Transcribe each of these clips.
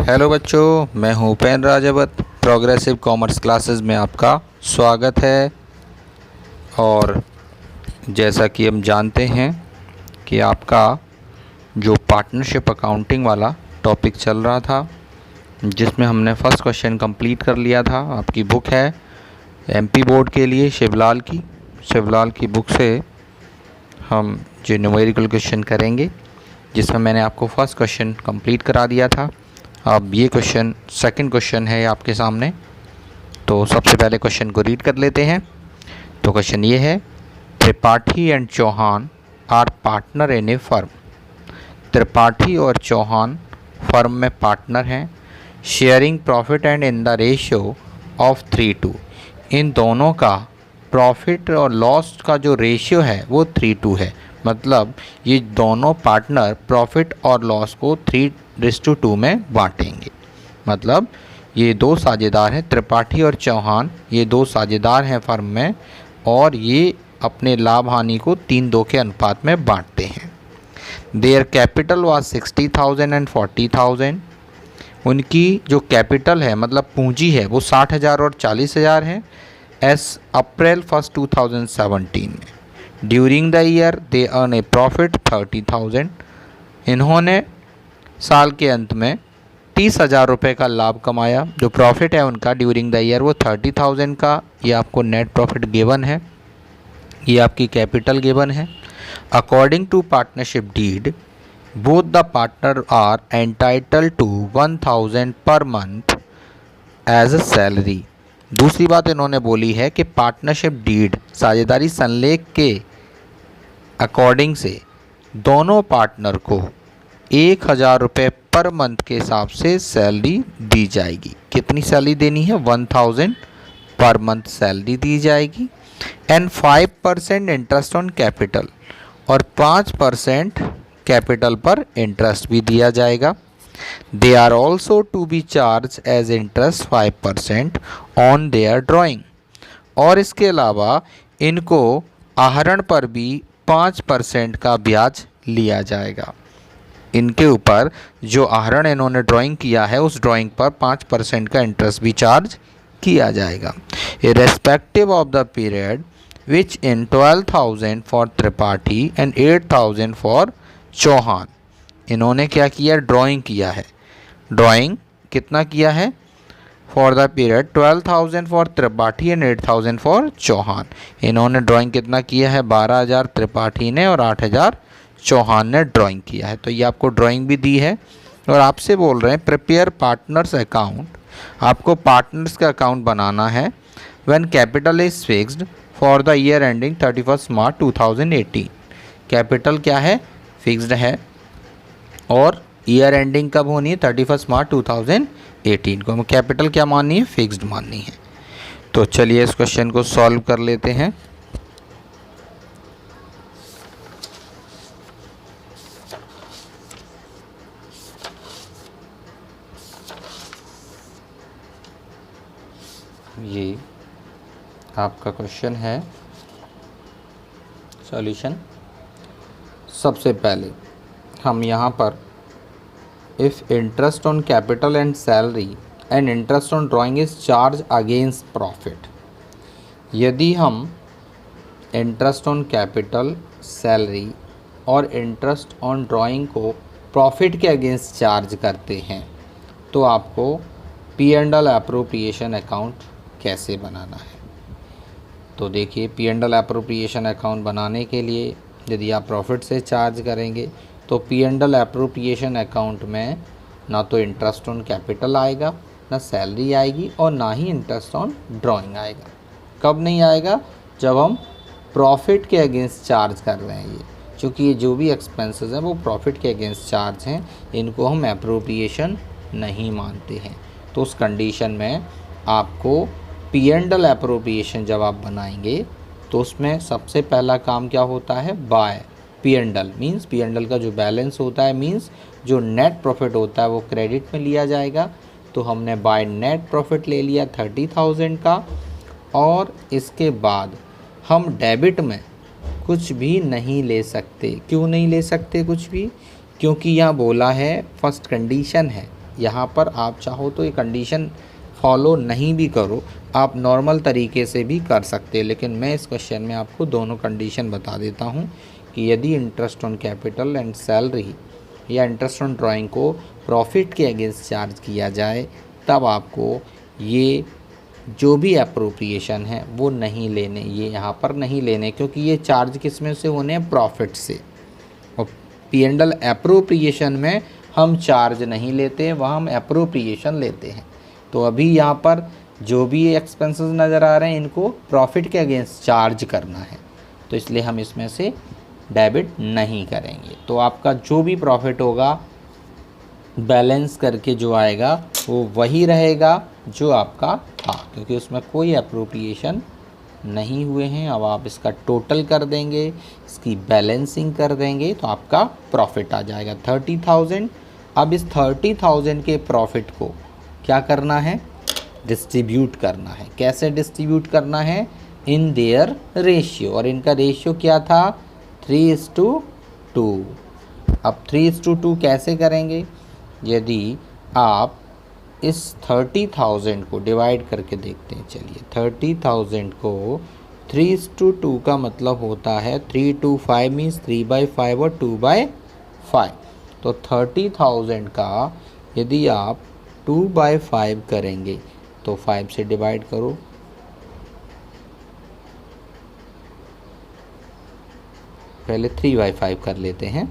Hello बच्चों, मैं हूं Upendra Rajawat. Progressive commerce classes में आपका स्वागत है। और जैसा कि हम जानते हैं कि आपका जो पार्टनरशिप अकाउंटिंग वाला टॉपिक चल रहा था, जिसमें हमने फर्स्ट क्वेश्चन कंप्लीट कर लिया था। आपकी बुक है एमपी बोर्ड के लिए शिवलाल की बुक से हम जो न्यूमेरिकल क्वेश्चन करेंगे, जिसमें मैंने आपको फर्स्ट क्वेश्चन कंप्लीट करा दिया था। अब ये क्वेश्चन सेकंड क्वेश्चन है आपके सामने। तो सबसे पहले क्वेश्चन को रीड कर लेते हैं। तो क्वेश्चन ये है, Tripathi and Chauhan are partner in a firm. Tripathi और चौहान फर्म में पार्टनर हैं, sharing profit and in the ratio of 3:2। इन दोनों का प्रॉफिट और लॉस का जो रेशियो है वो 3:2 है। मतलब ये दोनों पार्टनर प्रॉफिट और लॉस को 3:2 में बांटेंगे। मतलब ये दो साझेदार हैं, त्रिपाठी और चौहान, ये दो साझेदार हैं फर्म में, और ये अपने लाभ हानि को 3:2 के अनुपात में बांटते हैं। Their capital was 60,000 and 40,000। उनकी जो कैपिटल है मतलब पूंजी है वो 60,000 और 40,000 है एस अप्रैल 1, 2017 में। During the year they earn A profit 30,000। इन्होंने साल के अंत में 30,000 रुपये का लाभ कमाया। जो प्रॉफिट है उनका ड्यूरिंग द ईयर वो 30,000 का, ये आपको नेट प्रॉफिट गिवन है, ये आपकी कैपिटल गिवन है। According to partnership deed both the partner are entitle to 1,000 पर मंथ एज अ सैलरी। दूसरी बात इन्होंने बोली है कि पार्टनरशिप डीड साझेदारी संलेख के अकॉर्डिंग से दोनों पार्टनर को 1,000 रुपये पर मंथ के हिसाब से सैलरी दी जाएगी। कितनी सैलरी देनी है? 1,000 पर मंथ सैलरी दी जाएगी। एंड 5% इंटरेस्ट ऑन कैपिटल, और 5% कैपिटल पर इंटरेस्ट भी दिया जाएगा। They are also to be charge as interest 5% on their drawing. और इसके अलावा इनको आहरण पर भी 5% का ब्याज लिया जाएगा। इनके ऊपर जो आहरण इन्होंने ड्राइंग किया है उस ड्राइंग पर 5% का इंटरेस्ट भी चार्ज किया जाएगा। Irrespective of the period which in 12,000 for Tripathi and 8,000 for Chauhan. इन्होंने क्या किया? ड्राइंग किया है। ड्राइंग कितना किया है? For the period 12,000 for Tripathi and 8,000 for Chauhan. इन्होंने ड्राइंग कितना किया है? 12,000 त्रिपाठी ने और 8,000 चौहान ने ड्राइंग किया है। तो ये आपको ड्राइंग भी दी है और आपसे बोल रहे हैं प्रिपेयर पार्टनर्स अकाउंट। आपको पार्टनर्स का अकाउंट बनाना है। When capital is fixed for the year ending 31 March 2018। Capital क्या है? फिक्स्ड है। और ईयर एंडिंग कब होनी है? 31 मार्च 2018 को। हमें कैपिटल क्या माननी है? फिक्स्ड माननी है। तो चलिए इस क्वेश्चन को सॉल्व कर लेते हैं। ये आपका क्वेश्चन है सॉल्यूशन। सबसे पहले हम यहाँ पर if interest on capital and salary and interest on drawing is charge against profit. यदि हम इंटरेस्ट ऑन कैपिटल, सैलरी और इंटरेस्ट ऑन ड्राइंग को प्रॉफिट के अगेंस्ट चार्ज करते हैं तो आपको P&L एप्रोप्रिएशन अकाउंट कैसे बनाना है। तो देखिए, P&L एप्रोप्रिएशन अकाउंट बनाने के लिए यदि आप प्रॉफिट से चार्ज करेंगे तो P&L एप्रोप्रिएशन अकाउंट में ना तो इंटरेस्ट ऑन कैपिटल आएगा, ना सैलरी आएगी, और ना ही इंटरेस्ट ऑन ड्राइंग आएगा। कब नहीं आएगा? जब हम प्रॉफिट के अगेंस्ट चार्ज कर रहे हैं। ये क्योंकि ये जो भी एक्सपेंसेस हैं वो प्रॉफिट के अगेंस्ट चार्ज हैं, इनको हम एप्रोप्रिएशन नहीं मानते हैं। तो उस कंडीशन में आपको P&L एप्रोप्रिएशन जब आप बनाएंगे तो उसमें सबसे पहला काम क्या होता है? बाय P&L मीन्स P&L का जो बैलेंस होता है, मीन्स जो नेट प्रॉफिट होता है वो क्रेडिट में लिया जाएगा। तो हमने बाय नेट प्रॉफिट ले लिया 30,000 का, और इसके बाद हम डेबिट में कुछ भी नहीं ले सकते। क्यों नहीं ले सकते कुछ भी? क्योंकि यहाँ बोला है, फर्स्ट कंडीशन है यहाँ पर आप चाहो तो ये कंडीशन फॉलो नहीं भी करो, आप नॉर्मल तरीके से भी कर सकते हैं, लेकिन मैं इस क्वेश्चन में आपको दोनों कंडीशन बता देता हूँ कि यदि interest on capital and salary या इंटरेस्ट ऑन ड्राइंग को प्रॉफिट के अगेंस्ट चार्ज किया जाए, तब आपको ये जो भी अप्रोप्रिएशन है वो नहीं लेने, ये यहाँ पर नहीं लेने, क्योंकि ये चार्ज किस में से होने हैं, प्रॉफिट से। और P&L अप्रोप्रिएशन में हम चार्ज नहीं लेते, वहाँ हम अप्रोप्रिएशन लेते हैं। तो अभी यहाँ पर जो भी एक्सपेंसेस नज़र आ रहे हैं इनको प्रॉफिट के अगेंस्ट चार्ज करना है, तो इसलिए हम इसमें से डेबिट नहीं करेंगे। तो आपका जो भी प्रॉफिट होगा बैलेंस करके जो आएगा वो वही रहेगा जो आपका था, क्योंकि उसमें कोई अप्रोप्रिएशन नहीं हुए हैं। अब आप इसका टोटल कर देंगे, इसकी बैलेंसिंग कर देंगे तो आपका प्रॉफिट आ जाएगा 30,000। अब इस 30,000 के प्रॉफिट को क्या करना है, डिस्ट्रीब्यूट करना है। कैसे डिस्ट्रीब्यूट करना है, इन देयर रेशियो, और इनका रेशियो क्या था, 3:2। अब 3:2 कैसे करेंगे, यदि आप इस 30,000 को डिवाइड करके देखते हैं। चलिए 30,000 को 3:2 का मतलब होता है 3 to 5 मीन्स 3/5 और 2/5। तो 30,000 का यदि आप 2/5 करेंगे तो 5 से डिवाइड करो, पहले 3/5 कर लेते हैं।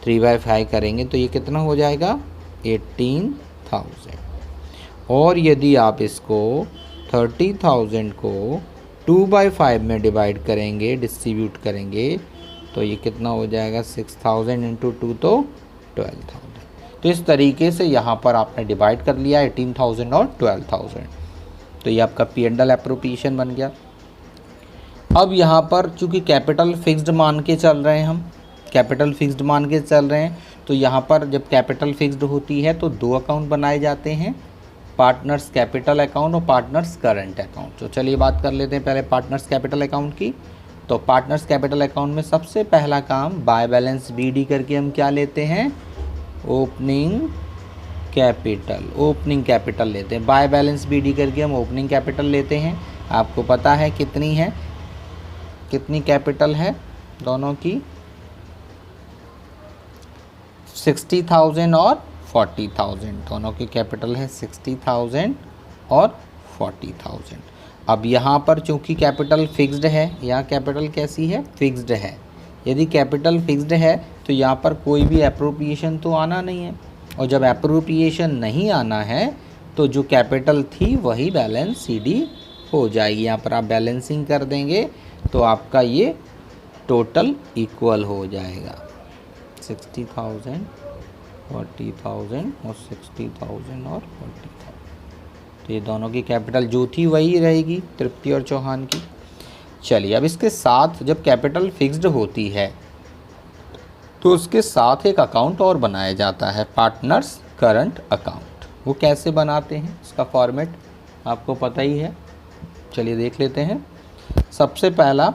3/5 करेंगे तो ये कितना हो जाएगा, 18,000। और यदि आप इसको 30,000 को 2/5 में डिवाइड करेंगे, डिस्ट्रीब्यूट करेंगे, तो ये कितना हो जाएगा, 6,000 इंटू 2 तो 12,000। तो इस तरीके से यहाँ पर आपने डिवाइड कर लिया 18,000 और 12,000। तो ये आपका P&L एप्रोप्रिएशन बन गया। अब यहाँ पर चूँकि कैपिटल फिक्स्ड मान के चल रहे हैं, हम कैपिटल फिक्स्ड मान के चल रहे हैं, तो यहाँ पर जब कैपिटल फिक्स्ड होती है तो दो अकाउंट बनाए जाते हैं, पार्टनर्स कैपिटल अकाउंट और पार्टनर्स करंट अकाउंट। तो चलिए बात कर लेते हैं पहले पार्टनर्स कैपिटल अकाउंट की। तो पार्टनर्स कैपिटल अकाउंट में सबसे पहला काम बाय बैलेंस BD करके हम क्या लेते हैं, ओपनिंग कैपिटल लेते हैं। बाय बैलेंस BD करके हम ओपनिंग कैपिटल लेते हैं। आपको पता है कितनी है, कितनी कैपिटल है दोनों की, 60,000 और 40,000, दोनों की कैपिटल है 60,000 और 40,000। अब यहाँ पर चूँकि कैपिटल फिक्स्ड है, यहाँ कैपिटल कैसी है, फिक्स्ड है। यदि कैपिटल फिक्स्ड है तो यहाँ पर कोई भी अप्रोप्रिएशन तो आना नहीं है, और जब अप्रोप्रिएशन नहीं आना है तो जो कैपिटल थी वही बैलेंस CD हो जाएगी। यहाँ पर आप बैलेंसिंग कर देंगे तो आपका ये टोटल इक्वल हो जाएगा, 60,000, 40,000 और 60,000 और 40,000। तो ये दोनों की कैपिटल जो थी वही रहेगी, तृप्ति और चौहान की। चलिए अब इसके साथ जब कैपिटल फिक्स्ड होती है तो उसके साथ एक अकाउंट और बनाया जाता है, पार्टनर्स करंट अकाउंट। वो कैसे बनाते हैं, इसका फॉर्मेट आपको पता ही है, चलिए देख लेते हैं। सबसे पहला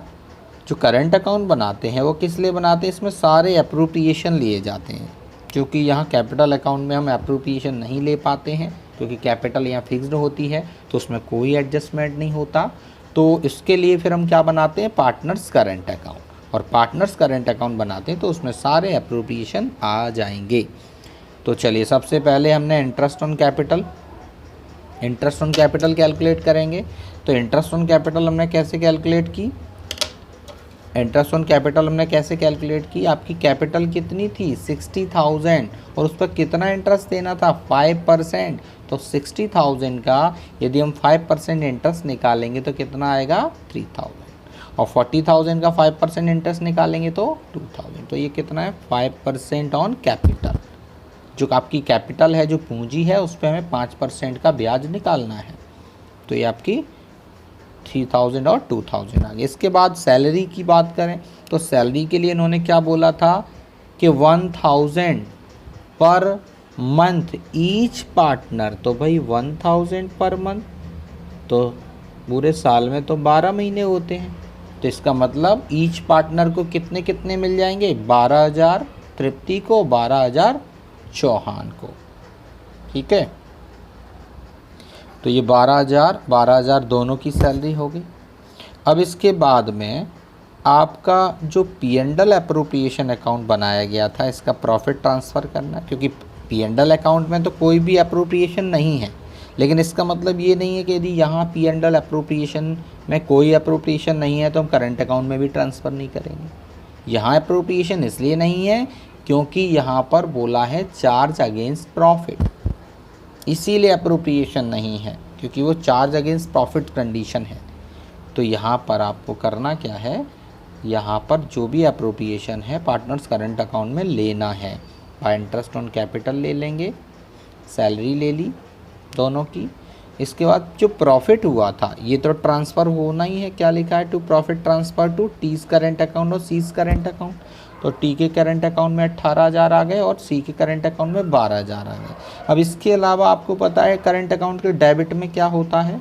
जो करंट अकाउंट बनाते हैं वो किस लिए बनाते हैं, इसमें सारे अप्रोप्रिएशन लिए जाते हैं। क्योंकि यहाँ कैपिटल अकाउंट में हम अप्रोप्रिएशन नहीं ले पाते हैं, क्योंकि कैपिटल यहाँ फिक्स्ड होती है तो उसमें कोई एडजस्टमेंट नहीं होता। तो इसके लिए फिर हम क्या बनाते हैं, पार्टनर्स करंट अकाउंट। और पार्टनर्स करंट अकाउंट बनाते हैं तो उसमें सारे अप्रोप्रिएशन आ जाएंगे। तो चलिए सबसे पहले हमने इंटरेस्ट ऑन कैपिटल कैलकुलेट करेंगे। तो इंटरेस्ट ऑन कैपिटल हमने कैसे कैलकुलेट की, आपकी कैपिटल कितनी थी, 60,000, और उस पर कितना इंटरेस्ट देना था, 5%। तो 60,000 का यदि हम 5% इंटरेस्ट निकालेंगे तो कितना आएगा, 3,000, और 40,000 का 5% इंटरेस्ट निकालेंगे तो 2,000। तो ये कितना है, 5% ऑन कैपिटल। जो आपकी कैपिटल है, जो पूंजी है, उस पर हमें 5% का ब्याज निकालना है। तो ये आपकी 3,000 और 2,000 आ गए। इसके बाद सैलरी की बात करें तो सैलरी के लिए इन्होंने क्या बोला था कि 1,000 पर मंथ ईच पार्टनर। तो भाई 1,000 पर मंथ, तो पूरे साल में तो 12 महीने होते हैं, तो इसका मतलब ईच पार्टनर को कितने कितने मिल जाएंगे, 12,000 तृप्ति को, 12,000 चौहान को। ठीक है। तो ये 12,000 दोनों की सैलरी होगी। अब इसके बाद में आपका जो P&L अप्रोप्रिएशन अकाउंट बनाया गया था, इसका प्रॉफिट ट्रांसफ़र करना, क्योंकि P&L अकाउंट में तो कोई भी अप्रोप्रिएशन नहीं है, लेकिन इसका मतलब ये नहीं है कि यदि यहाँ P&L अप्रोप्रिएशन में कोई अप्रोप्रिएशन नहीं है तो हम करंट अकाउंट में भी ट्रांसफ़र नहीं करेंगे। यहाँ अप्रोप्रिएशन इसलिए नहीं है क्योंकि यहाँ पर बोला है चार्ज अगेंस्ट प्रॉफिट, इसीलिए अप्रोप्रिएशन नहीं है, क्योंकि वो चार्ज अगेंस्ट प्रॉफिट कंडीशन है। तो यहाँ पर आपको करना क्या है, यहाँ पर जो भी अप्रोप्रिएशन है पार्टनर्स करंट अकाउंट में लेना है। बाय इंटरेस्ट ऑन कैपिटल ले लेंगे, सैलरी ले ली दोनों की। इसके बाद जो प्रॉफिट हुआ था ये तो ट्रांसफ़र होना ही है। क्या लिखा है, to profit transfer to T's current account और सीज करंट अकाउंट। तो टी के करंट अकाउंट में 18,000 आ गए और सी के करंट अकाउंट में 12,000 आ गए। अब इसके अलावा आपको पता है करंट अकाउंट के डेबिट में क्या होता है।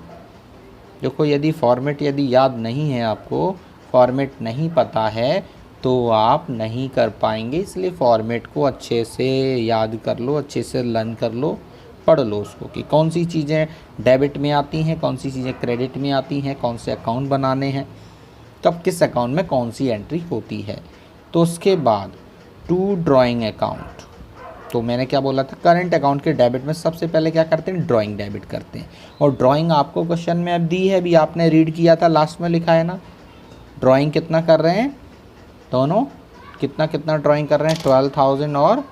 देखो, यदि फॉर्मेट यदि याद नहीं है, आपको फॉर्मेट नहीं पता है तो आप नहीं कर पाएंगे, इसलिए फॉर्मेट को अच्छे से याद कर लो, अच्छे से लर्न कर लो, पढ़ लो उसको कि कौन सी चीज़ें डेबिट में आती हैं, कौन सी चीज़ें क्रेडिट में आती हैं, कौन से अकाउंट बनाने हैं, कब किस अकाउंट में कौन सी एंट्री होती है। तो उसके बाद टू ड्राइंग अकाउंट, तो मैंने क्या बोला था, करंट अकाउंट के डेबिट में सबसे पहले क्या करते हैं, ड्राइंग डेबिट करते हैं। और ड्राइंग आपको क्वेश्चन में अब दी है, अभी आपने रीड किया था, लास्ट में लिखा है ना, ड्राइंग कितना कर रहे हैं दोनों, कितना कितना ड्राइंग कर रहे हैं, 12,000 और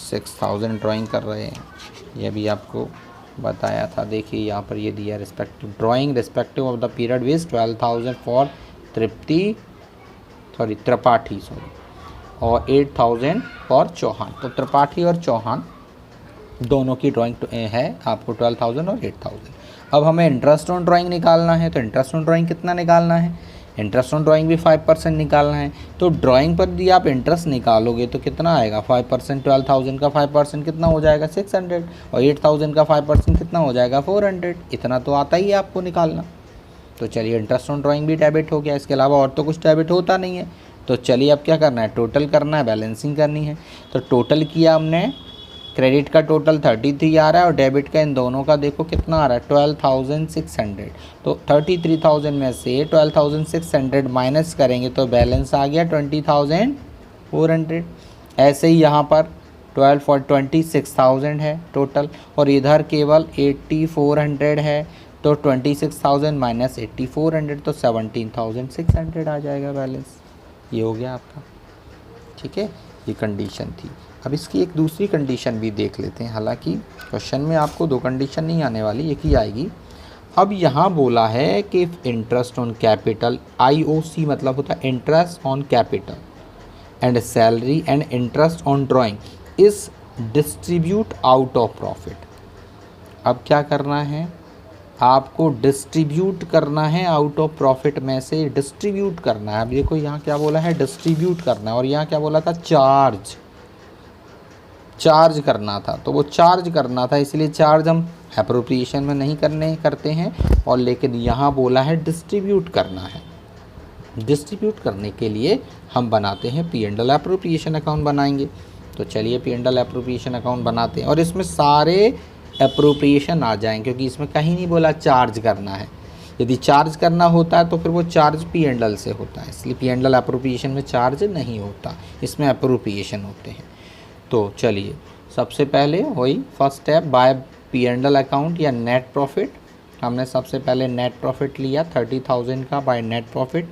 6,000 ड्राइंग कर रहे हैं। ये भी आपको बताया था। देखिए यहाँ पर ये दिया, respective drawing respective of the period which 12,000 for Tripathi और 8,000 फॉर चौहान। तो त्रिपाठी और चौहान दोनों की ड्राइंग है आपको 12,000 और 8,000। अब हमें इंटरेस्ट ऑन ड्राइंग निकालना है, तो इंटरेस्ट ऑन ड्राइंग कितना निकालना है, इंटरेस्ट ऑन ड्राइंग भी 5% निकालना है। तो ड्राइंग पर यदि आप इंटरेस्ट निकालोगे तो कितना आएगा, 5%, 12,000 का 5% कितना हो जाएगा 600, और 8,000 का 5% कितना हो जाएगा 400। इतना तो आता ही है आपको निकालना। तो चलिए, इंटरेस्ट ऑन ड्राइंग भी डेबिट हो गया, इसके अलावा और तो कुछ डेबिट होता नहीं है। तो चलिए अब क्या करना है, टोटल करना है, बैलेंसिंग करनी है। तो टोटल किया हमने, क्रेडिट का टोटल 33 आ रहा है और डेबिट का इन दोनों का देखो कितना आ रहा है 12,600। तो 33,000 में से 12,600 माइनस करेंगे तो बैलेंस आ गया 20,400। ऐसे ही यहाँ पर 26,000 है टोटल, और इधर केवल 8,400 है। तो 26,000 माइनस 8,400 तो 17,600 आ जाएगा बैलेंस। ये हो गया आपका, ठीक है। ये कंडीशन थी। अब इसकी एक दूसरी कंडीशन भी देख लेते हैं। हालांकि क्वेश्चन में आपको दो कंडीशन नहीं आने वाली, एक ही आएगी। अब यहाँ बोला है कि इंटरेस्ट ऑन कैपिटल, IOC मतलब होता है interest on capital, and salary and interest on drawing is distribute out of profit. अब क्या करना है, आपको डिस्ट्रीब्यूट करना है आउट ऑफ प्रॉफिट में से, डिस्ट्रीब्यूट करना है। अब देखो यहाँ क्या बोला है, डिस्ट्रीब्यूट करना है, और यहाँ क्या बोला था, चार्ज करना था। तो वो चार्ज करना था, इसलिए चार्ज हम एप्रोप्रिएशन में नहीं करते हैं, और लेकिन यहाँ बोला है डिस्ट्रीब्यूट करना है। डिस्ट्रीब्यूट करने के लिए हम बनाते हैं P&L एप्रोप्रिएशन अकाउंट बनाएंगे। तो चलिए P&L एप्रोप्रिएशन अकाउंट बनाते हैं, और इसमें सारे एप्रोप्रिएशन आ जाएंगे, क्योंकि इसमें कहीं नहीं बोला चार्ज करना है। यदि चार्ज करना होता है तो फिर वो चार्ज P&L से होता है, इसलिए P&L एप्रोप्रिएशन में चार्ज नहीं होता, इसमें एप्रोप्रिएशन होते हैं। तो चलिए, सबसे पहले वही first step, by P&L account या नेट प्रॉफिट। हमने सबसे पहले नेट प्रॉफिट लिया 30,000 का बाय नेट प्रॉफिट।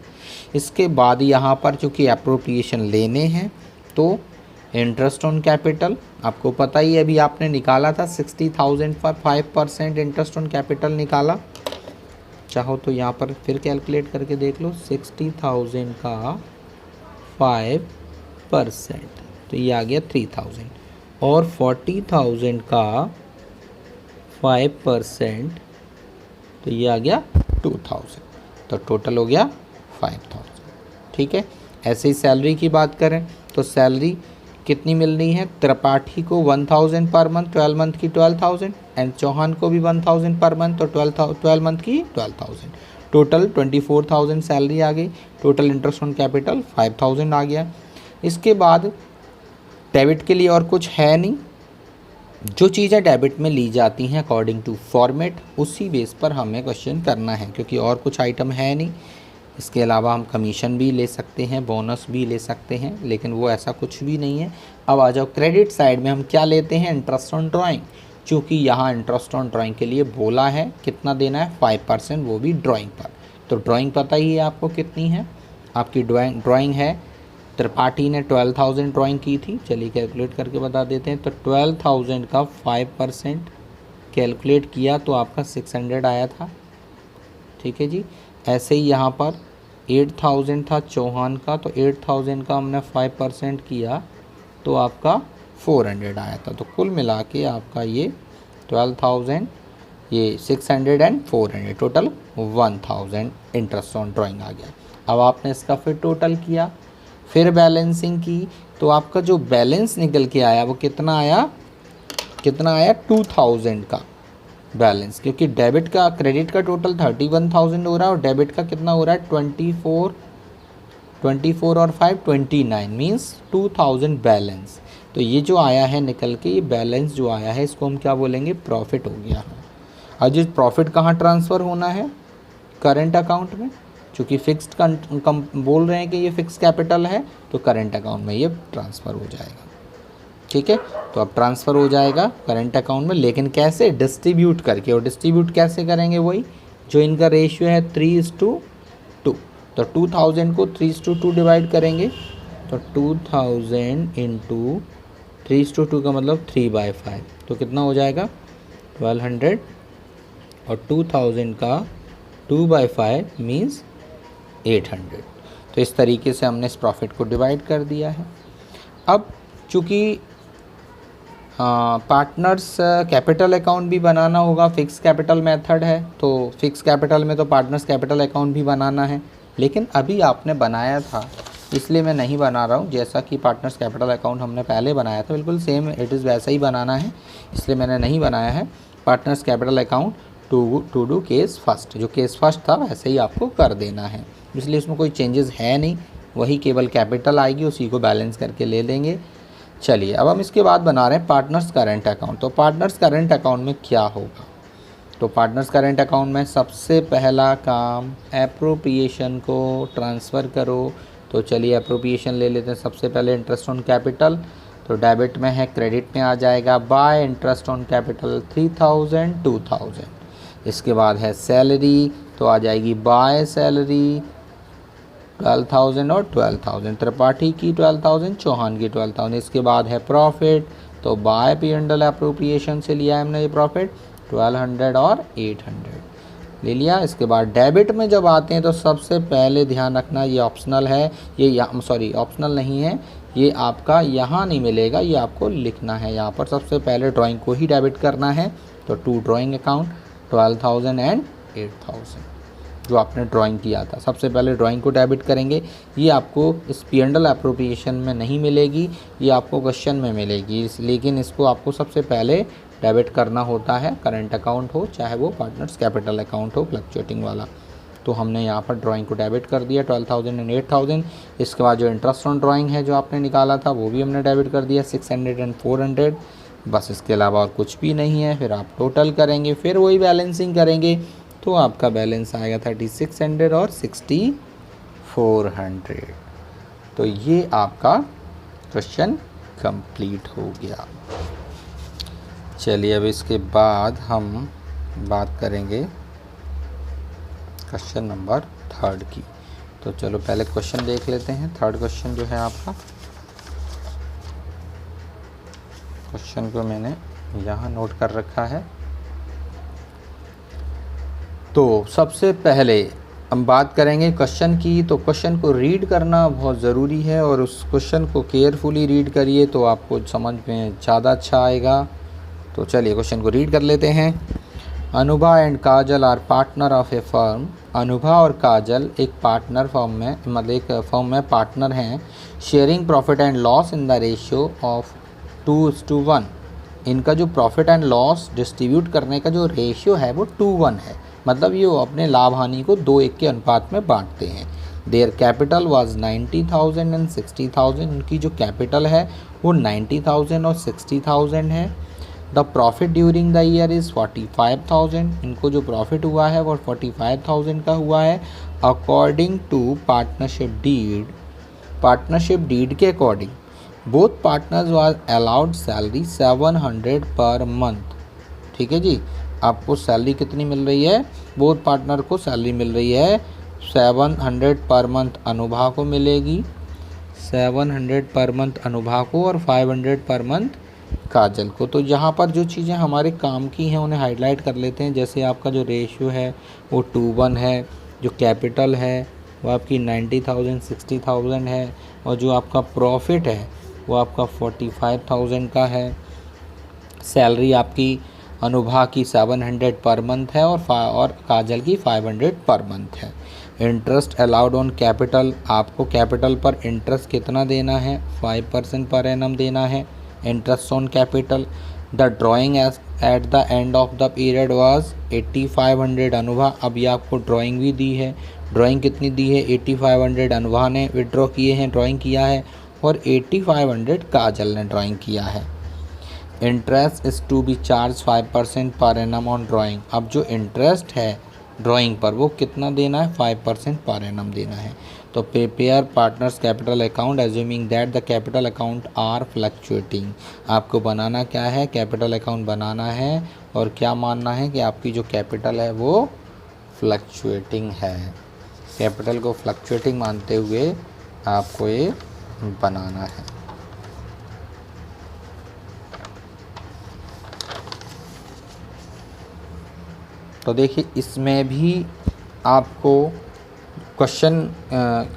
इसके बाद यहाँ पर चूँकि एप्रोप्रिएशन लेने हैं तो इंटरेस्ट ऑन कैपिटल, आपको पता ही अभी आपने निकाला था 60,000 पर 5% इंटरेस्ट ऑन कैपिटल निकाला। चाहो तो यहाँ पर फिर कैलकुलेट करके देख लो, 60,000 का 5%, तो ये आ गया 3,000, और 40,000 का 5%, तो ये आ गया 2,000, तो टोटल हो गया 5,000, ठीक है। ऐसे ही सैलरी की बात करें तो सैलरी कितनी मिलनी है, त्रिपाठी को 1,000 पर मंथ, 12 मंथ की 12,000, एंड चौहान को भी 1,000 पर मंथ, तो 12 मंथ की 12,000, टोटल 24,000 सैलरी आ गई। टोटल इंटरेस्ट ऑन कैपिटल 5,000 आ गया। इसके बाद डेबिट के लिए और कुछ है नहीं, जो चीज़ें डेबिट में ली जाती हैं अकॉर्डिंग टू फॉर्मेट, उसी बेस पर हमें क्वेश्चन करना है, क्योंकि और कुछ आइटम है नहीं। इसके अलावा हम कमीशन भी ले सकते हैं, बोनस भी ले सकते हैं, लेकिन वो ऐसा कुछ भी नहीं है। अब आ जाओ क्रेडिट साइड में, हम क्या लेते हैं, इंटरेस्ट ऑन ड्राइंग। चूँकि यहाँ इंटरेस्ट ऑन ड्राइंग के लिए बोला है कितना देना है, 5%, वो भी ड्राइंग पर। तो ड्राइंग पता ही है आपको कितनी है, आपकी ड्राइंग है, त्रिपाठी ने 12,000 ड्राइंग की थी। चलिए कैलकुलेट करके बता देते हैं। तो 12,000 का 5% कैलकुलेट किया तो आपका 600 आया था। ठीक है जी। ऐसे ही यहाँ पर 8,000 था चौहान का, तो 8,000 का हमने 5% किया तो आपका 400 आया था। तो कुल मिला के आपका ये 12,000, ये 600 and 400, total 1,000 interest on drawing आ गया। अब आपने इसका फिर टोटल किया, फिर बैलेंसिंग की, तो आपका जो बैलेंस निकल के आया वो कितना आया, 2,000 का बैलेंस, क्योंकि डेबिट का क्रेडिट का टोटल 31,000 हो रहा है और डेबिट का कितना हो रहा है 24 और 5 29, मीन्स 2,000 बैलेंस। तो ये जो आया है निकल के, ये बैलेंस जो आया है इसको हम क्या बोलेंगे, प्रॉफिट हो गया है। और जिस प्रॉफिट कहाँ ट्रांसफ़र होना है, करेंट अकाउंट में, चूँकि फिक्स्ड बोल रहे हैं कि ये फिक्स कैपिटल है, तो करेंट अकाउंट में ये ट्रांसफ़र हो जाएगा। ठीक है, तो अब ट्रांसफ़र हो जाएगा करंट अकाउंट में, लेकिन कैसे, डिस्ट्रीब्यूट करके। और डिस्ट्रीब्यूट कैसे करेंगे, वही जो इनका रेशियो है 3:2। तो 2,000 को 3:2 डिवाइड करेंगे, तो 2,000 इंटू 3:2 का मतलब 3/5, तो कितना हो जाएगा 1200, और 2,000 का 2/5 मीन्स 800। तो इस तरीके से हमने इस प्रॉफिट को डिवाइड कर दिया है। अब चूँकि पार्टनर्स कैपिटल अकाउंट भी बनाना होगा, फिक्स कैपिटल मेथड है, तो फिक्स कैपिटल में तो पार्टनर्स कैपिटल अकाउंट भी बनाना है, लेकिन अभी आपने बनाया था इसलिए मैं नहीं बना रहा हूँ। जैसा कि पार्टनर्स कैपिटल अकाउंट हमने पहले बनाया था, बिल्कुल सेम इट इज़ वैसा ही बनाना है, इसलिए मैंने नहीं बनाया है partners capital account to do case first. जो केस फर्स्ट था वैसे ही आपको कर देना है, इसलिए इसमें कोई चेंजेस है नहीं, वही केवल कैपिटल आएगी, उसी को बैलेंस करके ले लेंगे। चलिए अब हम इसके बाद बना रहे हैं पार्टनर्स करेंट अकाउंट। तो पार्टनर्स करेंट अकाउंट में क्या होगा, तो पार्टनर्स करेंट अकाउंट में सबसे पहला काम एप्रोप्रिएशन को ट्रांसफ़र करो। तो चलिए एप्रोप्रिएशन ले लेते हैं। सबसे पहले इंटरेस्ट ऑन कैपिटल, तो डेबिट में है, क्रेडिट में आ जाएगा, बाय इंटरेस्ट ऑन कैपिटल 3,000 2,000। इसके बाद है सैलरी, तो आ जाएगी बाय सैलरी 12,000 और 12,000, त्रिपाठी की 12,000, चौहान की 12,000। इसके बाद है प्रॉफिट, तो बाय P&L एप्रोप्रिएशन से लिया है हमने ये प्रॉफिट 1200 और 800 ले लिया। इसके बाद डेबिट में जब आते हैं तो सबसे पहले ध्यान रखना ये ऑप्शनल है, ये ऑप्शनल नहीं है, ये आपका यहाँ नहीं मिलेगा, ये आपको लिखना है यहाँ पर। सबसे पहले ड्राइंग को ही डेबिट करना है, तो टू ड्राइंग अकाउंट 12,000 एंड 8,000 जो आपने ड्राइंग किया था, सबसे पहले ड्राइंग को डेबिट करेंगे। ये आपको इस P&L एप्रोप्रिएशन में नहीं मिलेगी, ये आपको क्वेश्चन में मिलेगी, लेकिन इसको आपको सबसे पहले डेबिट करना होता है, करंट अकाउंट हो चाहे वो पार्टनर्स कैपिटल अकाउंट हो फ्लक्चुएटिंग वाला। तो हमने यहाँ पर ड्राइंग को डेबिट कर दिया 12,000 एंड 8,000। इसके बाद जो इंटरेस्ट ऑन ड्राइंग है जो आपने निकाला था वो भी हमने डेबिट कर दिया 600 एंड 400, बस इसके अलावा और कुछ भी नहीं है। फिर आप टोटल करेंगे, फिर वही बैलेंसिंग करेंगे, तो आपका बैलेंस आएगा 3,600 और 6,400। तो ये आपका क्वेश्चन कंप्लीट हो गया। चलिए अब इसके बाद हम बात करेंगे क्वेश्चन नंबर 3 की। तो चलो पहले क्वेश्चन देख लेते हैं। 3rd क्वेश्चन जो है आपका, क्वेश्चन को मैंने यहाँ नोट कर रखा है। तो सबसे पहले हम बात करेंगे क्वेश्चन की। तो क्वेश्चन को रीड करना बहुत ज़रूरी है और उस क्वेश्चन को केयरफुली रीड करिए तो आपको समझ में ज़्यादा अच्छा आएगा। तो चलिए क्वेश्चन को रीड कर लेते हैं। Anubha and Kajal are partner of a firm. Anubha और काजल एक पार्टनर फर्म में, मतलब एक फर्म में पार्टनर हैं। Sharing profit and loss in the ratio of 2:1। इनका जो प्रॉफिट एंड लॉस डिस्ट्रीब्यूट करने का जो रेशियो है वो 2:1 है, मतलब ये अपने लाभ हानि को 2:1 के अनुपात में बांटते हैं। Their capital was 90,000 and 60,000। उनकी जो कैपिटल है वो 90,000 और 60,000 है। The profit during the year is 45,000। इनको जो प्रॉफिट हुआ है वो 45,000 का हुआ है। अकॉर्डिंग टू पार्टनरशिप डीड के according both partners was allowed salary 700 per month. ठीक है जी, आपको सैलरी कितनी मिल रही है? बोथ पार्टनर को सैलरी मिल रही है 700 पर मंथ अनुभा को मिलेगी, 700 पर मंथ अनुभा को और 500 पर मंथ काजल को। तो यहाँ पर जो चीज़ें हमारे काम की हैं उन्हें हाईलाइट कर लेते हैं। जैसे आपका जो रेशियो है वो 2:1 है, जो कैपिटल है वो आपकी 90,000 60,000 है, और जो आपका प्रॉफिट है वो आपका 45,000 का है। सैलरी आपकी अनुभा की 700 पर मंथ है और काजल की 500 पर मंथ है। इंटरेस्ट अलाउड ऑन कैपिटल, आपको कैपिटल पर इंटरेस्ट कितना देना है? 5% पर एनम देना है interest on capital. The drawing at the end of the period was 8500 Anubha. अभी आपको ड्राइंग भी दी है, ड्राइंग कितनी दी है? 8500 अनुभा ने विड्रॉ किए हैं, ड्राइंग किया है, और 8500 काजल ने ड्राइंग किया है। Interest is to be charge 5% per annum on drawing. अब जो इंटरेस्ट है ड्राइंग पर वो कितना देना है? 5% पर एनम देना है। तो prepare partners capital account assuming that the capital account are fluctuating. आपको बनाना क्या है? कैपिटल अकाउंट बनाना है, और क्या मानना है कि आपकी जो कैपिटल है वो फ्लक्चुएटिंग है। कैपिटल को फ्लक्चुएटिंग मानते हुए आपको ये बनाना है। तो देखिए इसमें भी आपको क्वेश्चन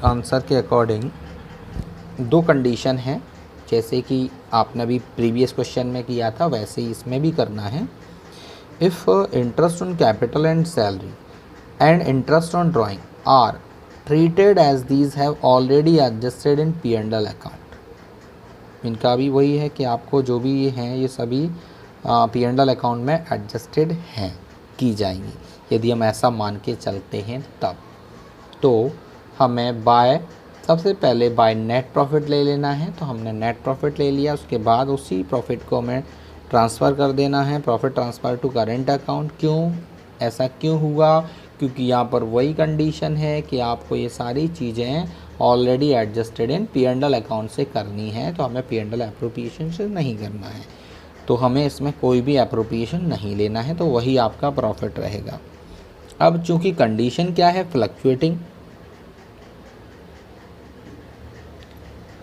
आंसर के अकॉर्डिंग दो कंडीशन है, जैसे कि आपने अभी प्रीवियस क्वेश्चन में किया था वैसे ही इसमें भी करना है। If interest on capital and salary and interest on drawing are treated as these have already adjusted in P&L account. इनका भी वही है कि आपको जो भी ये हैं ये सभी P&L अकाउंट में एडजस्टेड हैं, की जाएंगी। यदि हम ऐसा मान के चलते हैं तब तो हमें सबसे पहले बाय नेट प्रॉफिट ले लेना है। तो हमने नेट प्रॉफिट ले लिया, उसके बाद उसी प्रॉफिट को हमें ट्रांसफ़र कर देना है, profit transfer to current account. क्यों ऐसा क्यों हुआ? क्योंकि यहाँ पर वही कंडीशन है कि आपको ये सारी चीज़ें already adjusted in P&L account से करनी है, तो हमें P&L एप्रोप्रिएशन से नहीं करना है, तो हमें इसमें कोई भी एप्रोप्रिएशन नहीं लेना है, तो वही आपका प्रॉफिट रहेगा। अब चूंकि कंडीशन क्या है?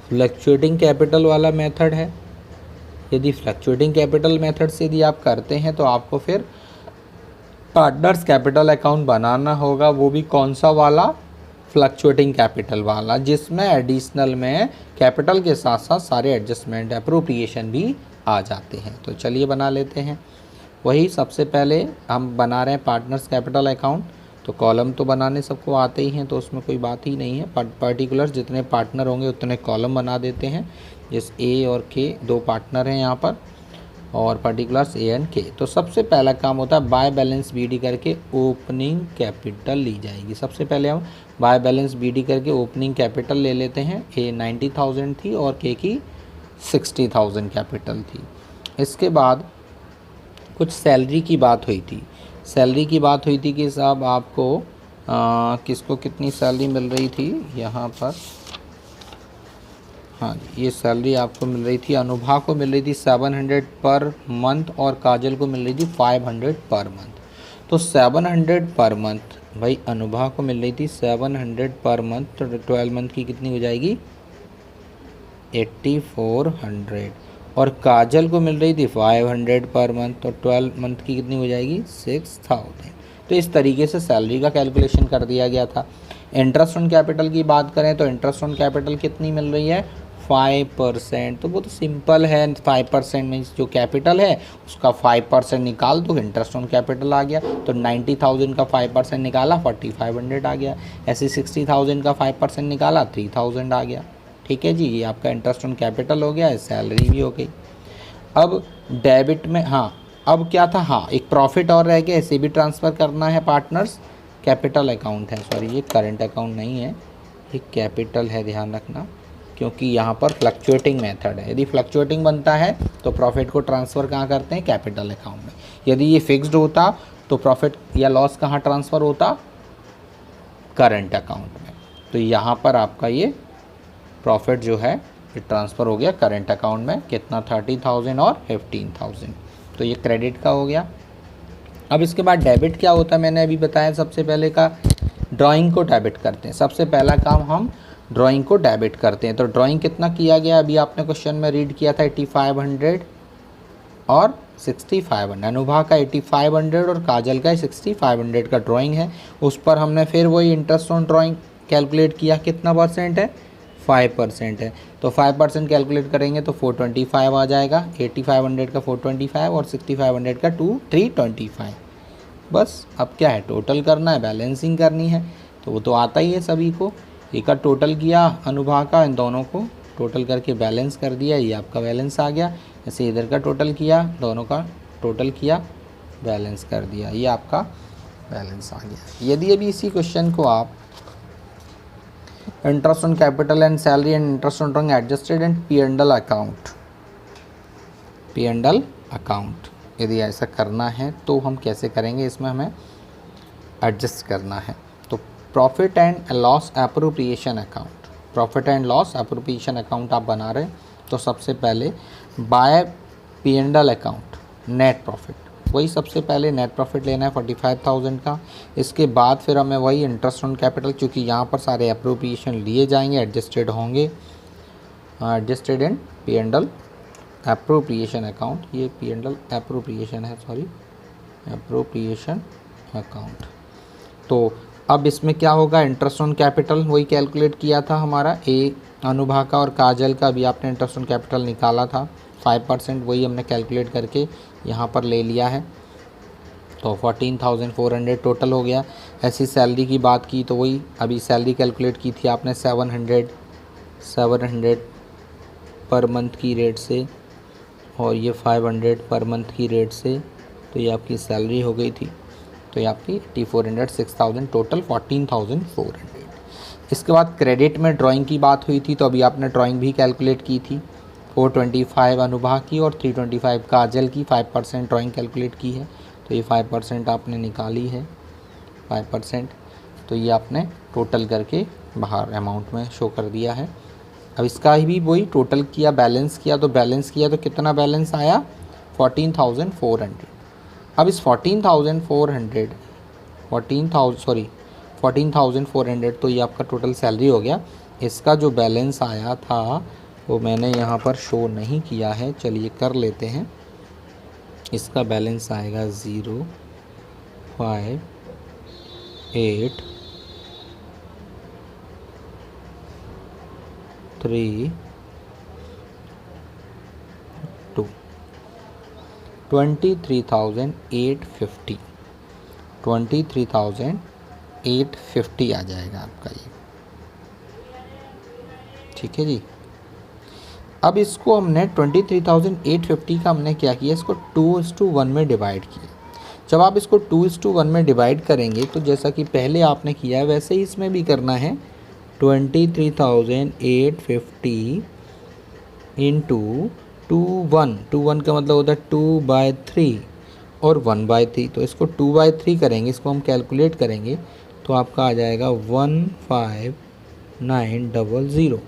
फ्लक्चुएटिंग कैपिटल वाला मेथड है। यदि फ्लक्चुएटिंग कैपिटल मेथड से यदि आप करते हैं तो आपको फिर पार्टनर्स कैपिटल अकाउंट बनाना होगा, वो भी कौन सा वाला? फ्लक्चुएटिंग कैपिटल वाला, जिसमें एडिशनल में कैपिटल के साथ साथ सारे एडजस्टमेंट एप्रोप्रिएशन भी आ जाते हैं। तो चलिए बना लेते हैं। वही सबसे पहले हम बना रहे हैं पार्टनर्स कैपिटल अकाउंट। तो कॉलम तो बनाने सबको आते ही हैं, तो उसमें कोई बात ही नहीं है। पर्टिकुलर जितने पार्टनर होंगे उतने कॉलम बना देते हैं। जैसे ए और के दो पार्टनर हैं यहाँ पर, और पर्टिकुलर्स ए एंड के। तो सबसे पहला काम होता है बाय बैलेंस BD करके ओपनिंग कैपिटल ली जाएगी। सबसे पहले हम बाय बैलेंस BD करके ओपनिंग कैपिटल ले लेते हैं। ए 90,000 थी और के की 60,000 कैपिटल थी। इसके बाद कुछ सैलरी की बात हुई थी। कि साहब आपको किसको कितनी सैलरी मिल रही थी यहाँ पर? हाँ, ये सैलरी आपको मिल रही थी, अनुभा को मिल रही थी 700 पर मंथ और काजल को मिल रही थी 500 पर मंथ। तो 700 पर मंथ भाई अनुभा को मिल रही थी 700 पर मंथ, तो 12 मंथ की कितनी हो जाएगी? 8400। और काजल को मिल रही थी 500 पर मंथ, तो 12 मंथ की कितनी हो जाएगी? 6000। तो इस तरीके से सैलरी का कैलकुलेशन कर दिया गया था। इंटरेस्ट ऑन कैपिटल की बात करें तो इंटरेस्ट ऑन कैपिटल कितनी मिल रही है? 5%। तो वो तो सिंपल है, 5% में जो कैपिटल है उसका 5% निकाल दो, इंटरेस्ट ऑन कैपिटल आ गया। तो 90,000 का 5% निकाला 4500 आ गया। ऐसे 60,000 का 5% निकाला 3000 आ गया। ठीक है जी, ये आपका इंटरेस्ट ऑन कैपिटल हो गया, सैलरी भी हो गई। अब डेबिट में अब क्या था? एक प्रॉफिट और रह गया, इसे भी ट्रांसफ़र करना है पार्टनर्स कैपिटल अकाउंट है। सॉरी, ये करंट अकाउंट नहीं है, ये कैपिटल है, ध्यान रखना। क्योंकि यहाँ पर फ्लक्चुएटिंग मेथड है। यदि फ्लक्चुएटिंग बनता है तो प्रॉफिट को ट्रांसफ़र कहाँ करते हैं, कैपिटल अकाउंट में। यदि ये फिक्स्ड होता तो प्रॉफिट या लॉस कहाँ ट्रांसफ़र होता, करंट अकाउंट में। तो यहाँ पर आपका ये प्रॉफिट जो है ये ट्रांसफ़र हो गया करंट अकाउंट में, कितना 30,000 और 15,000। तो ये क्रेडिट का हो गया। अब इसके बाद डेबिट क्या होता है, मैंने अभी बताया सबसे पहले का ड्राइंग को डेबिट करते हैं। सबसे पहला काम हम ड्राइंग को डेबिट करते हैं। तो ड्राइंग कितना किया गया, अभी आपने क्वेश्चन में रीड किया था 8500 और 6500। अनुभा का 8500 और काजल का 6500 का ड्राइंग है। उस पर हमने फिर वही इंटरेस्ट ऑन ड्राइंग कैलकुलेट किया, कितना परसेंट है, 5% है। तो 5% कैलकुलेट करेंगे तो 425 आ जाएगा। 8500 का 425 और 6500 का 325। बस अब क्या है, टोटल करना है, बैलेंसिंग करनी है। तो वो तो आता ही है सभी को। एक का टोटल किया अनुभा का, इन दोनों को टोटल करके बैलेंस कर दिया, ये आपका बैलेंस आ गया। ऐसे इधर का टोटल किया, दोनों का टोटल किया, बैलेंस कर दिया, ये आपका बैलेंस आ गया। यदि अभी इसी क्वेश्चन को आप interest on capital and salary and interest on drawing adjusted and P&L account, P&L account यदि ऐसा करना है तो हम कैसे करेंगे, इसमें हमें एडजस्ट करना है। तो profit and loss appropriation account, profit and loss appropriation account आप बना रहे हैं तो सबसे पहले bye P&L account net profit, वही सबसे पहले नेट प्रॉफिट लेना है 45,000 का। इसके बाद फिर हमें वही इंटरेस्ट ऑन कैपिटल, क्योंकि यहाँ पर सारे एप्रोप्रिएशन लिए जाएंगे, एडजस्टेड होंगे, adjusted and P&L appropriation account, ये P&L एप्रोप्रिएशन है, सॉरी एप्रोप्रिएशन अकाउंट। तो अब इसमें क्या होगा, इंटरेस्ट ऑन कैपिटल वही कैलकुलेट किया था हमारा, ए अनुभा का और काजल का भी आपने इंटरेस्ट ऑन कैपिटल निकाला था 5%, वही हमने कैलकुलेट करके यहाँ पर ले लिया है। तो 14,400 टोटल हो गया। ऐसी सैलरी की बात की तो वही अभी सैलरी कैलकुलेट की थी आपने 700 पर मंथ की रेट से, और ये 500 पर मंथ की रेट से, तो ये आपकी सैलरी हो गई थी। तो ये आपकी 8400, 6000, टोटल 14,400। इसके बाद क्रेडिट में ड्राइंग की बात हुई थी, तो अभी आपने ड्राइंग भी कैलकुलेट की थी, 425 अनुभा की और 325 काजल की, 5% ड्राइंग कैलकुलेट की है। तो ये 5% आपने निकाली है, 5%। तो ये आपने टोटल करके बाहर अमाउंट में शो कर दिया है। अब इसका ही भी वही टोटल किया, बैलेंस किया, तो बैलेंस किया तो कितना बैलेंस आया, 14,400। अब इस 14,400 तो ये आपका टोटल सैलरी हो गया। इसका जो बैलेंस आया था वो मैंने यहाँ पर शो नहीं किया है, चलिए कर लेते हैं। इसका बैलेंस आएगा 0, 5, 8, 3, 2, 23,850, 23,850 आ जाएगा आपका ये, ठीक है जी। अब इसको हमने 23,850 का हमने क्या किया, इसको 2:1 में डिवाइड किया। जब आप इसको 2:1 में डिवाइड करेंगे तो जैसा कि पहले आपने किया है वैसे ही इसमें भी करना है। 23,850 इंटू 2:1 का मतलब होता है 2/3 और 1/3, तो इसको 2/3 करेंगे, इसको हम कैलकुलेट करेंगे तो आपका आ जाएगा 15,900।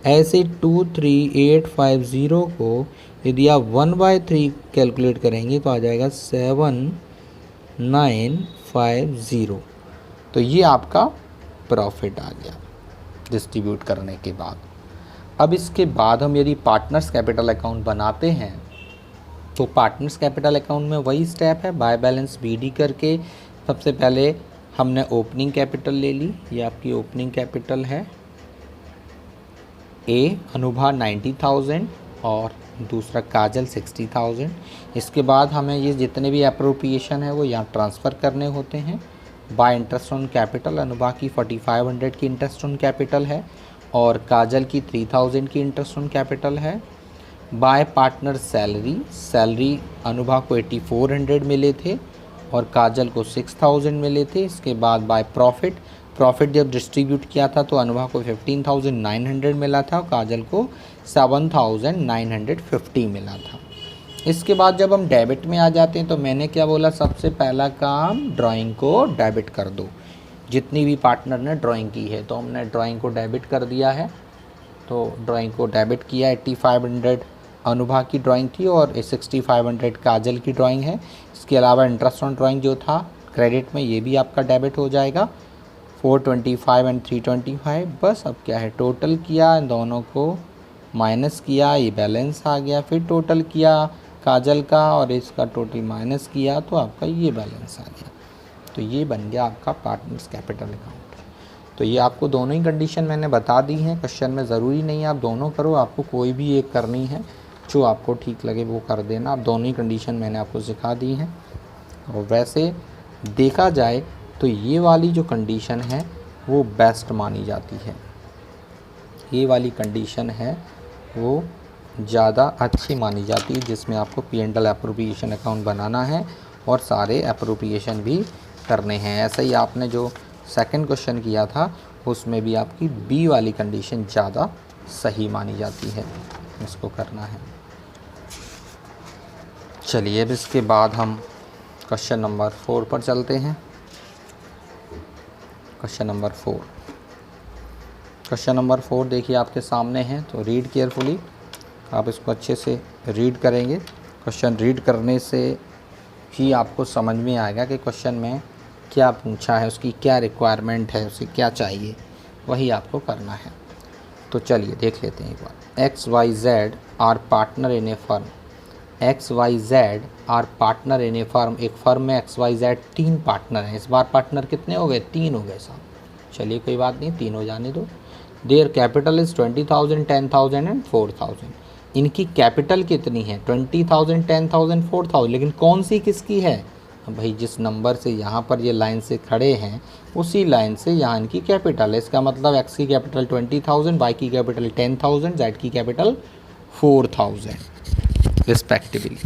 ऐसे 23,850 को यदि आप 1/3 कैलकुलेट करेंगे तो आ जाएगा 7,950। तो ये आपका प्रॉफिट आ गया डिस्ट्रीब्यूट करने के बाद। अब इसके बाद हम यदि पार्टनर्स कैपिटल अकाउंट बनाते हैं तो पार्टनर्स कैपिटल अकाउंट में वही स्टेप है, बाय बैलेंस BD करके सबसे पहले हमने ओपनिंग कैपिटल ले ली, ये आपकी ओपनिंग कैपिटल है। ए अनुभा 90,000 और दूसरा काजल 60,000। इसके बाद हमें ये जितने भी एप्रोप्रिएशन है वो यहाँ ट्रांसफ़र करने होते हैं। Bye interest on capital Anubha की 4,500 की इंटरेस्ट ऑन कैपिटल है और काजल की 3,000 की इंटरेस्ट ऑन कैपिटल है। बाय पार्टनर सैलरी अनुभा को 8,400 मिले थे और काजल को 6,000 मिले थे। इसके बाद बाय प्रॉफिट प्रॉफिट जब डिस्ट्रीब्यूट किया था तो अनुभा को 15,900 मिला था और काजल को 7,950 मिला था। इसके बाद जब हम डेबिट में आ जाते हैं तो मैंने क्या बोला, सबसे पहला काम ड्राइंग को डेबिट कर दो। जितनी भी पार्टनर ने ड्राइंग की है तो हमने ड्राइंग को डेबिट कर दिया है। तो ड्राइंग को डेबिट किया, 8500 अनुभा की ड्राइंग थी और 6500 काजल की ड्राइंग है। इसके अलावा इंटरेस्ट ऑन ड्राइंग जो था क्रेडिट में, ये भी आपका डेबिट हो जाएगा, 425 एंड 325। बस अब क्या है, टोटल किया, इन दोनों को माइनस किया, ये बैलेंस आ गया। फिर टोटल किया काजल का और इसका टोटल माइनस किया तो आपका ये बैलेंस आ गया। तो ये बन गया आपका पार्टनर्स कैपिटल अकाउंट। तो ये आपको दोनों ही कंडीशन मैंने बता दी हैं। क्वेश्चन में ज़रूरी नहीं है आप दोनों करो, आपको कोई भी एक करनी है, जो आपको ठीक लगे वो कर देना। आप दोनों ही कंडीशन मैंने आपको सिखा दी हैं। और वैसे देखा जाए तो ये वाली जो कंडीशन है वो बेस्ट मानी जाती है। ये वाली कंडीशन है वो ज़्यादा अच्छी मानी जाती है, जिसमें आपको P&L एप्रोप्रिएशन अकाउंट बनाना है और सारे एप्रोप्रिएशन भी करने हैं। ऐसा ही आपने जो सेकंड क्वेश्चन किया था उसमें भी आपकी बी वाली कंडीशन ज़्यादा सही मानी जाती है, इसको करना है। चलिए अब इसके बाद हम क्वेश्चन नंबर 4 पर चलते हैं। क्वेश्चन नंबर 4 देखिए आपके सामने है, तो रीड केयरफुली, आप इसको अच्छे से रीड करेंगे। क्वेश्चन रीड करने से ही आपको समझ में आएगा कि क्वेश्चन में क्या पूछा है, उसकी क्या रिक्वायरमेंट है, उसे क्या चाहिए, वही आपको करना है। तो चलिए देख लेते हैं एक बार। XYZ are partner in a firm. XYZ are partner in a firm. एक फर्म में XYZ 3 पार्टनर हैं। इस बार पार्टनर कितने हो गए? 3 हो गए साहब। चलिए कोई बात नहीं, 3 हो जाने दो। Their capital is 20,000, 10,000 and 4,000। इनकी कैपिटल कितनी है? 20,000, 10,000, 4,000। लेकिन कौन सी किसकी है? भाई जिस नंबर से यहाँ पर ये लाइन से खड़े हैं उसी लाइन से यहाँ इनकी कैपिटल है। इसका मतलब एक्स की कैपिटल 20,000, वाई की कैपिटल 10,000, जेड की कैपिटल 4,000 रिस्पेक्टिवली।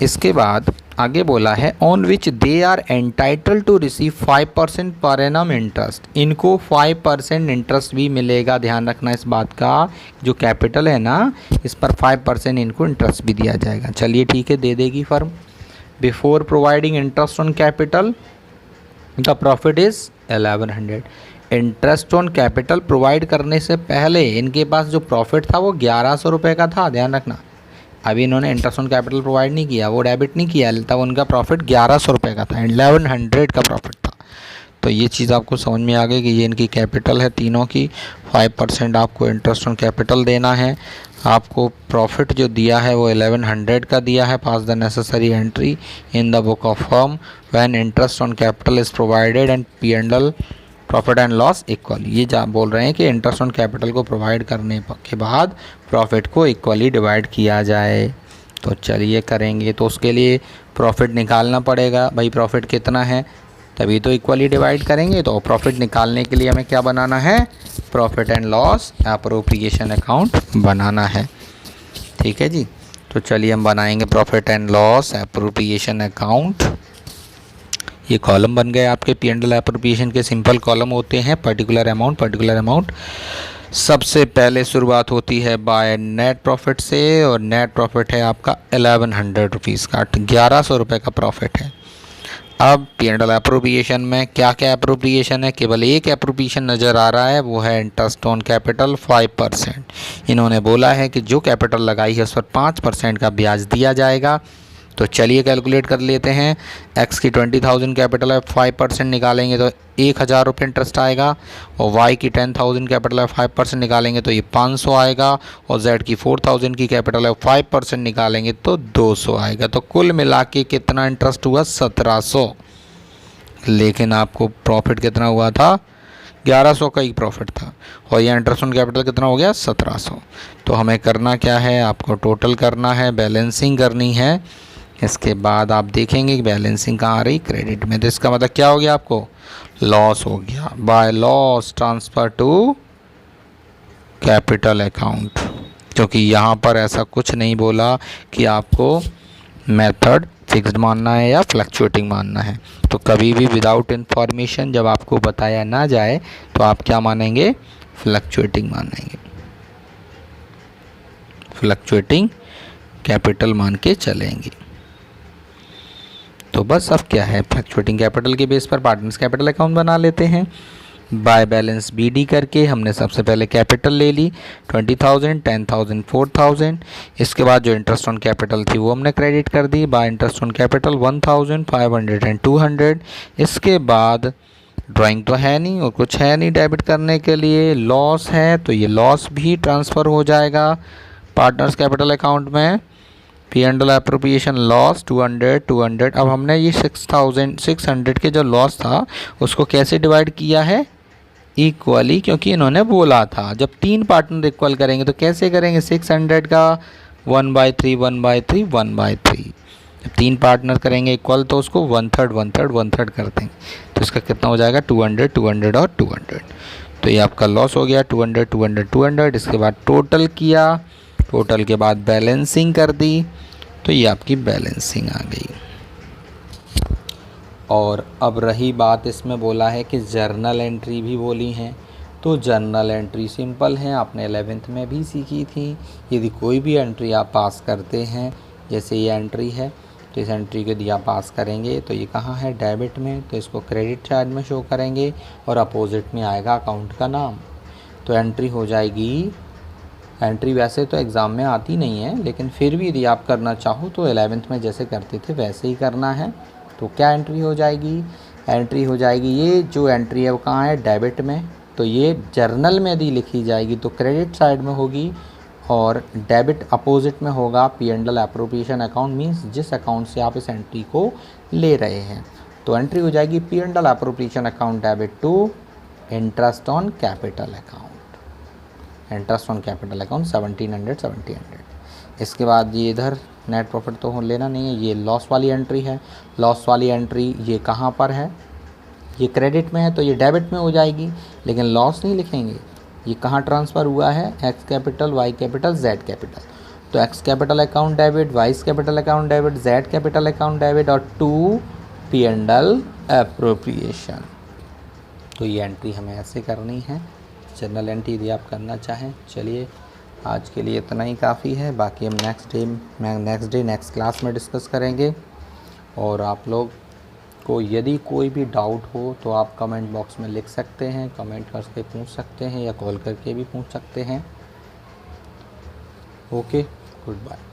इसके बाद आगे बोला है on which they are entitle to receive 5% per annum interest. इनको 5% इंटरेस्ट भी मिलेगा। ध्यान रखना इस बात का, जो कैपिटल है ना इस पर 5% इनको इंटरेस्ट भी दिया जाएगा। चलिए ठीक है, दे देगी firm. Before providing interest on capital the profit is 1100। Interest on capital provide करने से पहले इनके पास जो प्रॉफिट था वो 1100 रुपये का था। ध्यान रखना, अभी इन्होंने इंटरेस्ट ऑन कैपिटल प्रोवाइड नहीं किया, वो डेबिट नहीं किया, तब उनका प्रॉफिट 1100 रुपये का था, 1100 का प्रॉफिट था। तो ये चीज़ आपको समझ में आ गई कि ये इनकी कैपिटल है तीनों की। 5% आपको इंटरेस्ट ऑन कैपिटल देना है। आपको प्रॉफिट जो दिया है वो 1100 का दिया है। Pass the necessary entry in the book of firm when interest on capital is provided and P&L profit and loss equal. ये बोल रहे हैं कि इंटरेस्ट ऑन कैपिटल को प्रोवाइड करने के बाद प्रॉफिट को इक्वली डिवाइड किया जाए। तो चलिए करेंगे। तो उसके लिए प्रॉफिट निकालना पड़ेगा। भाई प्रॉफिट कितना है तभी तो इक्वली डिवाइड करेंगे। तो प्रॉफिट निकालने के लिए हमें क्या बनाना है? Profit and loss appropriation account बनाना है। ठीक है जी। तो चलिए हम बनाएंगे profit and loss appropriation account. ये कॉलम बन गए आपके P&L एप्रोप्रिएशन के। सिंपल कॉलम होते हैं, पर्टिकुलर अमाउंट। सबसे पहले शुरुआत होती है बाय नेट प्रॉफिट से, और नेट प्रॉफिट है आपका 1100 रुपीज़ का, 1100 रुपये का प्रॉफिट है। अब P&L एप्रोप्रिएशन में क्या क्या एप्रोप्रिएशन है? केवल एक एप्रोप्रिएशन नज़र आ रहा है, वो है इंटरेस्ट ऑन कैपिटल 5%। इन्होंने बोला है कि जो कैपिटल लगाई है उस पर 5% का ब्याज दिया जाएगा। तो चलिए कैलकुलेट कर लेते हैं। एक्स की 20,000 कैपिटल है, 5% निकालेंगे तो 1,000 रुपये इंटरेस्ट आएगा, और वाई की 10,000 कैपिटल है, 5% निकालेंगे तो ये 500 आएगा, और जेड की 4,000 की कैपिटल है, 5% निकालेंगे तो 200 आएगा। तो कुल मिला के कितना इंटरेस्ट हुआ? 1700। लेकिन आपको प्रॉफिट कितना हुआ था? 1100 का ही प्रॉफिट था, और यह इंटरेस्ट ऑन कैपिटल कितना हो गया? 1700। तो हमें करना क्या है? आपको टोटल करना है, बैलेंसिंग करनी है। इसके बाद आप देखेंगे कि बैलेंसिंग कहाँ आ रही? क्रेडिट में। तो इसका मतलब क्या हो गया? आपको लॉस हो गया। By loss transfer to capital account, क्योंकि यहाँ पर ऐसा कुछ नहीं बोला कि आपको मेथड फिक्स्ड मानना है या फ्लक्चुएटिंग मानना है। तो कभी भी विदाउट इन्फॉर्मेशन जब आपको बताया ना जाए तो आप क्या मानेंगे, फ्लक्चुएटिंग मानेंगे, फ्लक्चुएटिंग कैपिटल मान के चलेंगे। तो बस अब क्या है, फ्लक्चुएटिंग कैपिटल के बेस पर पार्टनर्स कैपिटल अकाउंट बना लेते हैं। बाय बैलेंस BD करके हमने सबसे पहले कैपिटल ले ली 20,000, 10,000, 4,000। इसके बाद जो इंटरेस्ट ऑन कैपिटल थी वो हमने क्रेडिट कर दी by interest on capital 1,000, 500 and 200। इसके बाद ड्राइंग तो है नहीं और कुछ है नहीं डेबिट करने के लिए, लॉस है तो ये लॉस भी ट्रांसफ़र हो जाएगा पार्टनर्स कैपिटल अकाउंट में। P&L appropriation loss 200। अब हमने ये 6,600 के जो लॉस था उसको कैसे डिवाइड किया है, इक्वली, क्योंकि इन्होंने बोला था जब 3 पार्टनर इक्वल करेंगे तो कैसे करेंगे, 600 का 1/3 1/3 1/3। जब 3 पार्टनर करेंगे इक्वल तो उसको 1/3 1/3 1/3 कर देंगे, तो इसका कितना हो जाएगा 200 200 और 200। तो ये आपका लॉस हो गया 200 200 200। इसके बाद टोटल किया, टोटल के बाद बैलेंसिंग कर दी, तो ये आपकी बैलेंसिंग आ गई। और अब रही बात, इसमें बोला है कि जर्नल एंट्री भी बोली हैं। तो जर्नल एंट्री सिंपल है, आपने 11th में भी सीखी थी। यदि कोई भी एंट्री आप पास करते हैं, जैसे ये एंट्री है, तो इस एंट्री को यदि आप पास करेंगे तो ये कहाँ है, डेबिट में, तो इसको क्रेडिट साइड में शो करेंगे और अपोजिट में आएगा अकाउंट का नाम। तो एंट्री हो जाएगी, एंट्री वैसे तो एग्ज़ाम में आती नहीं है लेकिन फिर भी यदि आप करना चाहो तो 11th में जैसे करते थे वैसे ही करना है। तो क्या एंट्री हो जाएगी, एंट्री हो जाएगी, ये जो एंट्री है वो कहाँ है, डेबिट में। तो ये जर्नल में यदि लिखी जाएगी तो क्रेडिट साइड में होगी और डेबिट अपोजिट में होगा P&L एप्रोप्रिएशन अकाउंट, मीन्स जिस अकाउंट से आप इस एंट्री को ले रहे हैं। तो एंट्री हो जाएगी P&L appropriation account debit to interest on capital account, interest on capital account 1700। इसके बाद ये इधर नेट प्रॉफिट तो लेना नहीं है, ये लॉस वाली एंट्री है। लॉस वाली एंट्री ये कहाँ पर है, ये क्रेडिट में है तो ये डेबिट में हो जाएगी, लेकिन लॉस नहीं लिखेंगे। ये कहाँ ट्रांसफ़र हुआ है, X capital, Y capital, Z capital. तो X capital account debit, Y capital account debit, Z capital account debit और टू P&L एप्रोप्रिएशन। तो ये एंट्री हमें ऐसे करनी है, जनरल एंट्री यदि आप करना चाहें। चलिए आज के लिए इतना ही काफ़ी है, बाकी हम नेक्स्ट क्लास में डिस्कस करेंगे। और आप लोग को यदि कोई भी डाउट हो तो आप कमेंट बॉक्स में लिख सकते हैं, कमेंट करके पूछ सकते हैं या कॉल करके भी पूछ सकते हैं। Okay, good bye.